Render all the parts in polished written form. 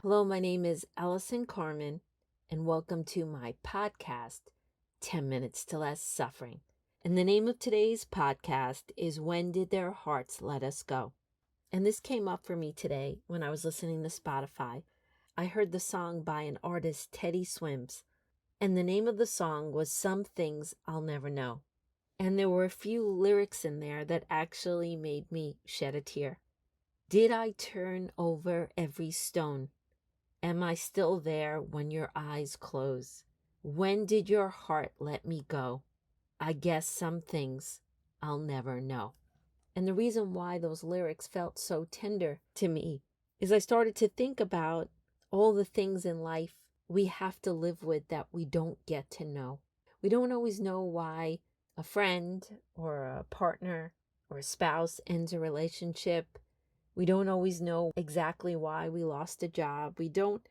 Hello, my name is Allison Carmen, and welcome to my podcast, 10 Minutes to Less Suffering. And the name of today's podcast is When Did Their Hearts Let Us Go? And this came up for me today when I was listening to Spotify. I heard the song by an artist, Teddy Swims, and the name of the song was Some Things I'll Never Know. And there were a few lyrics in there that actually made me shed a tear. Did I turn over every stone? Am I still there when your eyes close? When did your heart let me go? I guess some things I'll never know. And the reason why those lyrics felt so tender to me is I started to think about all the things in life we have to live with that we don't get to know. We don't always know why a friend or a partner or a spouse ends a relationship. We don't always know exactly why we lost a job. We don't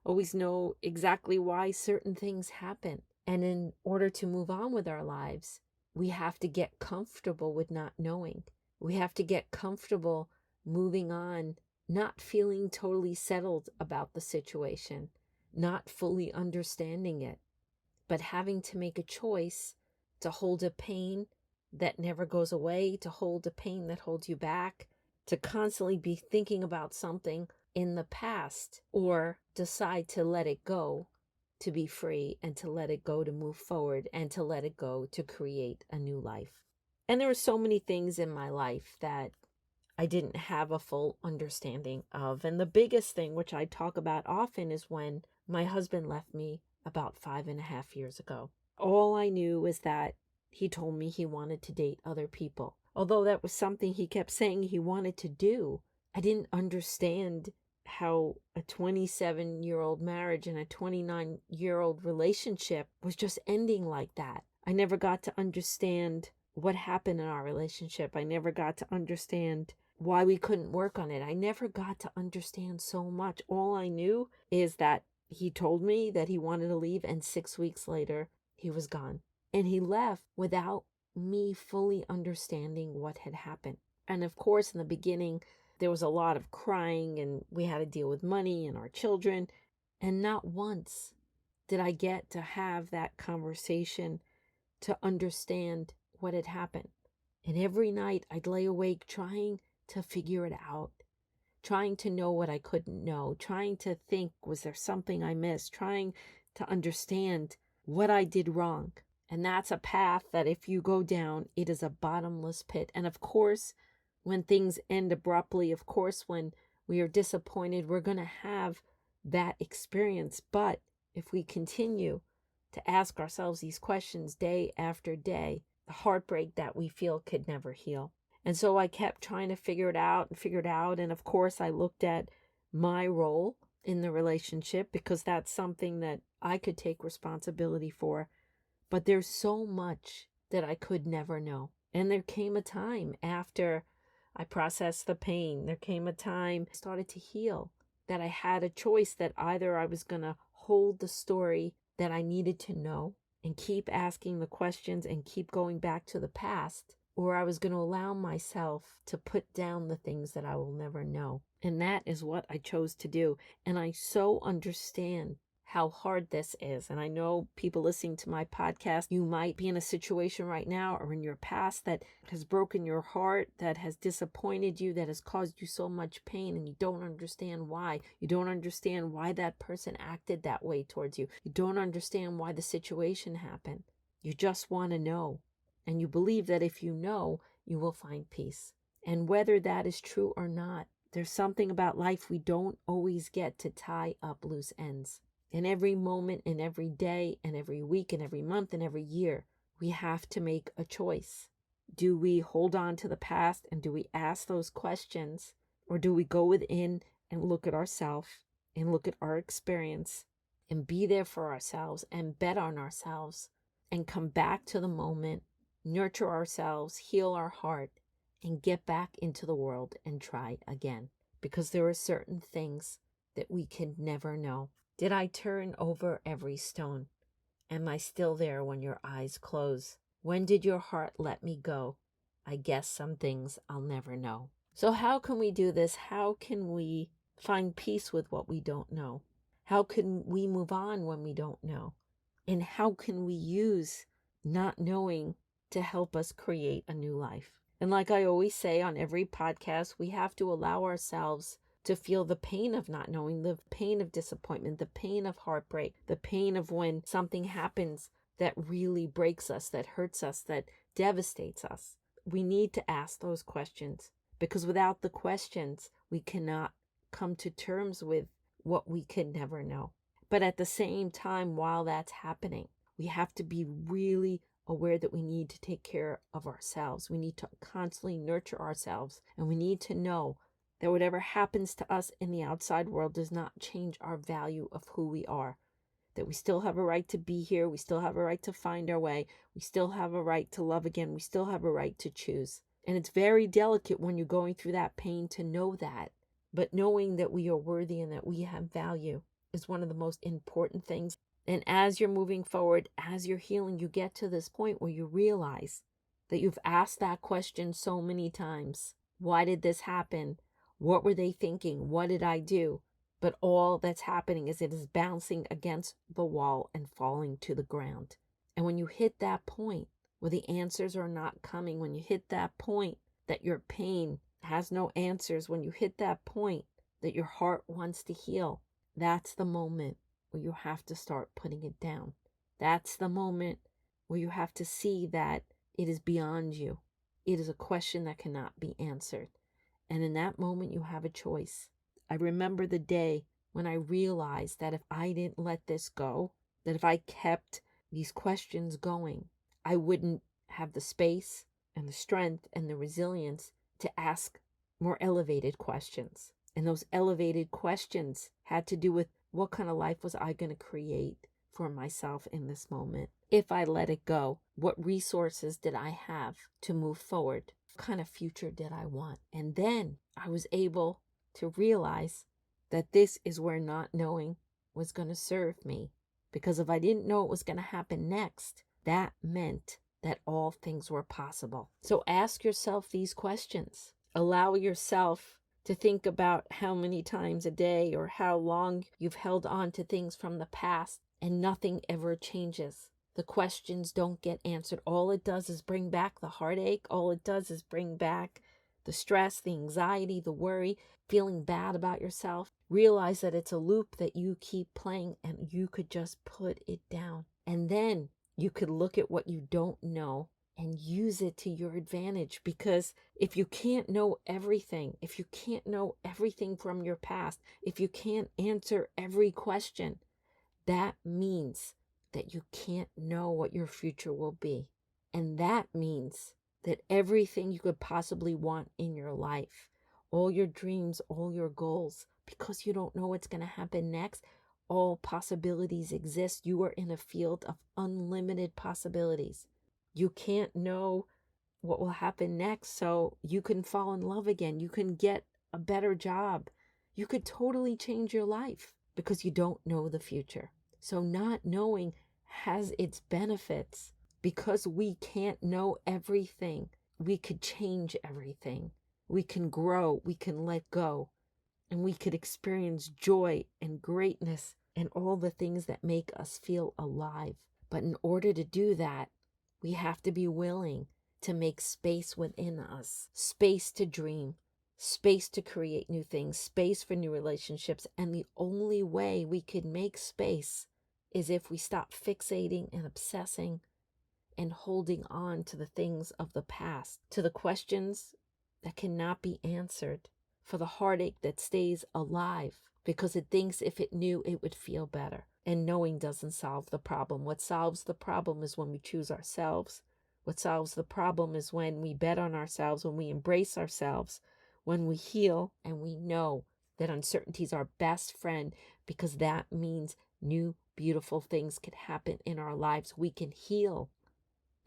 always know exactly why certain things happen. And in order to move on with our lives, we have to get comfortable with not knowing. We have to get comfortable moving on, not feeling totally settled about the situation, not fully understanding it, but having to make a choice to hold a pain that never goes away, to hold a pain that holds you back, to constantly be thinking about something in the past, or decide to let it go, to be free, and to let it go, to move forward, and to let it go, to create a new life. And there were so many things in my life that I didn't have a full understanding of. And the biggest thing, which I talk about often, is when my husband left me about 5.5 years ago. All I knew is that he told me he wanted to date other people. Although that was something he kept saying he wanted to do, I didn't understand how a 27-year-old marriage and a 29-year-old relationship was just ending like that. I never got to understand what happened in our relationship. I never got to understand why we couldn't work on it. I never got to understand so much. All I knew is that he told me that he wanted to leave, and 6 weeks later, he was gone. And he left without me fully understanding what had happened. And of course, in the beginning, there was a lot of crying, and we had to deal with money and our children. And not once did I get to have that conversation to understand what had happened. And every night I'd lay awake trying to figure it out, trying to know what I couldn't know, trying to think, was there something I missed, trying to understand what I did wrong. And that's a path that if you go down, it is a bottomless pit. And of course, when things end abruptly, of course, when we are disappointed, we're going to have that experience. But if we continue to ask ourselves these questions day after day, the heartbreak that we feel could never heal. And so I kept trying to figure it out. And of course, I looked at my role in the relationship because that's something that I could take responsibility for. But there's so much that I could never know. And there came a time after I processed the pain, there came a time I started to heal, that I had a choice that either I was going to hold the story that I needed to know and keep asking the questions and keep going back to the past, or I was going to allow myself to put down the things that I will never know. And that is what I chose to do. And I so understand how hard this is. And I know people listening to my podcast, you might be in a situation right now or in your past that has broken your heart, that has disappointed you, that has caused you so much pain, and you don't understand why. You don't understand why that person acted that way towards you. You don't understand why the situation happened. You just want to know. And you believe that if you know, you will find peace. And whether that is true or not, there's something about life we don't always get to tie up loose ends. In every moment, in every day, and every week, and every month, and every year, we have to make a choice. Do we hold on to the past and do we ask those questions? Or do we go within and look at ourselves and look at our experience and be there for ourselves and bet on ourselves and come back to the moment, nurture ourselves, heal our heart, and get back into the world and try again? Because there are certain things that we can never know. Did I turn over every stone? Am I still there when your eyes close? When did your heart let me go? I guess some things I'll never know. So how can we do this? How can we find peace with what we don't know? How can we move on when we don't know? And how can we use not knowing to help us create a new life? And like I always say on every podcast, we have to allow ourselves to feel the pain of not knowing, the pain of disappointment, the pain of heartbreak, the pain of when something happens that really breaks us, that hurts us, that devastates us. We need to ask those questions, because without the questions, we cannot come to terms with what we could never know. But at the same time, while that's happening, we have to be really aware that we need to take care of ourselves. We need to constantly nurture ourselves. And we need to know that whatever happens to us in the outside world does not change our value of who we are. That we still have a right to be here. We still have a right to find our way. We still have a right to love again. We still have a right to choose. And it's very delicate when you're going through that pain to know that. But knowing that we are worthy and that we have value is one of the most important things. And as you're moving forward, as you're healing, you get to this point where you realize that you've asked that question so many times. Why did this happen? What were they thinking? What did I do? But all that's happening is it is bouncing against the wall and falling to the ground. And when you hit that point where the answers are not coming, when you hit that point that your pain has no answers, when you hit that point that your heart wants to heal, that's the moment where you have to start putting it down. That's the moment where you have to see that it is beyond you. It is a question that cannot be answered. And in that moment, you have a choice. I remember the day when I realized that if I didn't let this go, that if I kept these questions going, I wouldn't have the space and the strength and the resilience to ask more elevated questions. And those elevated questions had to do with what kind of life was I going to create for myself in this moment? If I let it go, what resources did I have to move forward? What kind of future did I want? And then I was able to realize that this is where not knowing was going to serve me. Because if I didn't know what was going to happen next, that meant that all things were possible. So ask yourself these questions. Allow yourself to think about how many times a day or how long you've held on to things from the past and nothing ever changes. The questions don't get answered. All it does is bring back the heartache. All it does is bring back the stress, the anxiety, the worry, feeling bad about yourself. Realize that it's a loop that you keep playing and you could just put it down. And then you could look at what you don't know and use it to your advantage. Because if you can't know everything, if you can't know everything from your past, if you can't answer every question, that means that you can't know what your future will be. And that means that everything you could possibly want in your life, all your dreams, all your goals, because you don't know what's going to happen next, all possibilities exist. You are in a field of unlimited possibilities. You can't know what will happen next, so you can fall in love again. You can get a better job. You could totally change your life because you don't know the future. So not knowing has its benefits. Because we can't know everything, we could change everything. We can grow, we can let go, and we could experience joy and greatness and all the things that make us feel alive. But in order to do that, we have to be willing to make space within us, space to dream, space to create new things, space for new relationships. And the only way we could make space is if we stop fixating and obsessing and holding on to the things of the past, to the questions that cannot be answered, for the heartache that stays alive because it thinks if it knew it would feel better. And knowing doesn't solve the problem. What solves the problem is when we choose ourselves. What solves the problem is when we bet on ourselves, when we embrace ourselves, when we heal and we know that uncertainty is our best friend, because that means new, beautiful things can happen in our lives. We can heal.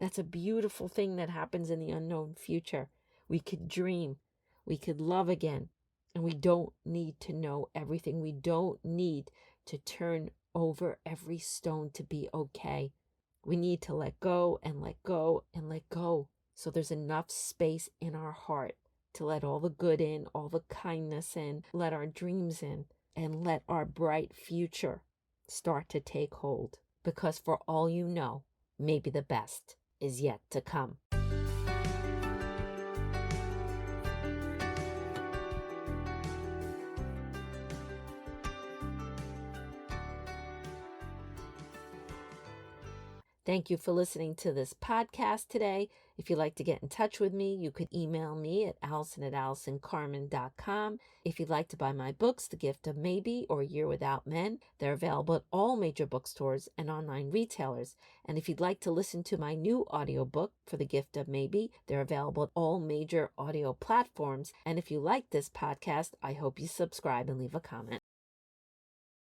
That's a beautiful thing that happens in the unknown future. We could dream. We could love again. And we don't need to know everything. We don't need to turn over every stone to be okay. We need to let go and let go and let go. So there's enough space in our heart to let all the good in, all the kindness in, let our dreams in, and let our bright future start to take hold. Because for all you know, maybe the best is yet to come. Thank you for listening to this podcast today. If you'd like to get in touch with me, you could email me at allison@allisoncarmen.com. If you'd like to buy my books, The Gift of Maybe or A Year Without Men, they're available at all major bookstores and online retailers. And if you'd like to listen to my new audiobook for The Gift of Maybe, they're available at all major audio platforms. And if you like this podcast, I hope you subscribe and leave a comment.